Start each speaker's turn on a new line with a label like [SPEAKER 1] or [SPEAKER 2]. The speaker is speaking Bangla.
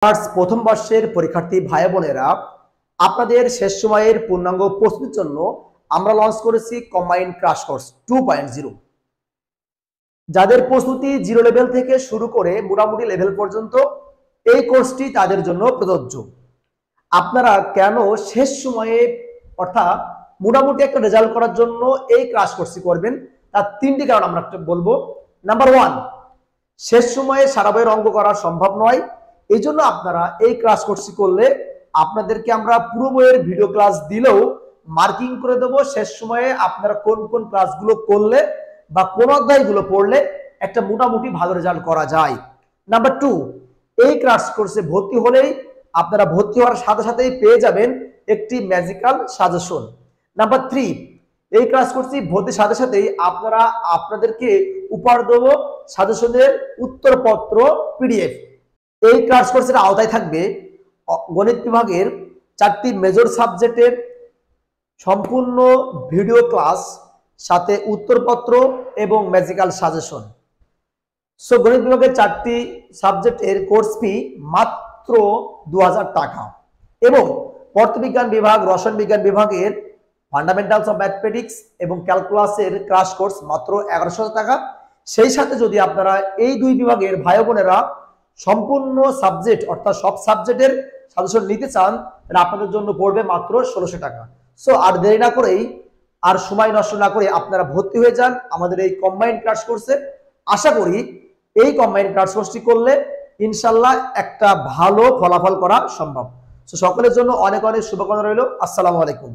[SPEAKER 1] প্রথম বর্ষের পরীক্ষার্থী ভাই বোনেরা, আপনাদের শেষ সময়ের পূর্ণাঙ্গ প্রস্তুতির জন্য আমরা লঞ্চ করেছি কম্বাইন্ড ক্র্যাশ কোর্স 2.0। যাদের প্রস্তুতি জিরো লেভেল থেকে শুরু করে মোটামুটি লেভেল পর্যন্ত এই কোর্সটি তাদের জন্য প্রযোজ্য। আপনারা কেন শেষ সময়ে অর্থাৎ মোটামুটি একটা রেজাল্ট করার জন্য এই ক্র্যাশ কোর্সটি করবেন, তার তিনটি কারণ আমরা বলবো। নাম্বার 1, শেষ সময়ে সারা বইয়ের অঙ্ক করা সম্ভব নয়। এই জন্য আপনারা এই ক্লাস কোর্সটি করলে আপনাদেরকে আমরা পুরো বইয়ের ভিডিও ক্লাস দিলেও মার্কিং করে দেবো শেষ সময়ে আপনারা কোন কোন ক্লাসগুলো করলে বা কোন অধ্যায়গুলো পড়লে একটা মোটামুটি ভালো রেজাল্ট করা যায়। নাম্বার 2, এই ক্লাস কোর্সে ভর্তি হলেই আপনারা ভর্তি হওয়ার সাথে সাথেই পেয়ে যাবেন একটি ম্যাজিক্যাল সাজেশন। নাম্বার 3, এই ক্লাস কোর্সটি ভর্তির সাথে সাথেই আপনাদেরকে উপহার দেবো সাজেশনের উত্তরপত্র পিডিএফ। এই ক্লাস কোর্সের আওতায় থাকবে গণিত বিভাগের 4টি মেজর সাবজেক্টের সম্পূর্ণ ভিডিও ক্লাস, সাথে উত্তরপত্র এবং ম্যাজিক্যাল সাজেশন। সো গণিত বিভাগের 4টি সাবজেক্টের কোর্স ফি মাত্র 2000 টাকা এবং পদার্থবিজ্ঞান বিভাগ, রসায়ন বিজ্ঞান বিভাগের ফান্ডামেন্টালস অফ ম্যাথমেটিক্স এবং ক্যালকুলাসের ক্রাশ কোর্স মাত্র 1100 টাকা। সেই সাথে যদি আপনারা এই দুই বিভাগের ভাই বোনেরা সম্পূর্ণ সাবজেক্ট অর্থাৎ সব সাবজেক্টের সাজেশন নিতে চান, তাহলে আপনাদের জন্য পড়বে মাত্র 1600 টাকা। সো আর দেরি না করেই, আর সময় নষ্ট না করে আপনারা ভর্তি হয়ে যান আমাদের এই কম্বাইন্ড ক্লাস কোর্সে। আশা করি এই কম্বাইন্ড ক্লাস কোর্সটি করলে ইনশাল্লাহ একটা ভালো ফলাফল করা সম্ভব। সো সকলের জন্য অনেক অনেক শুভকামনা রইল। আসসালামু আলাইকুম।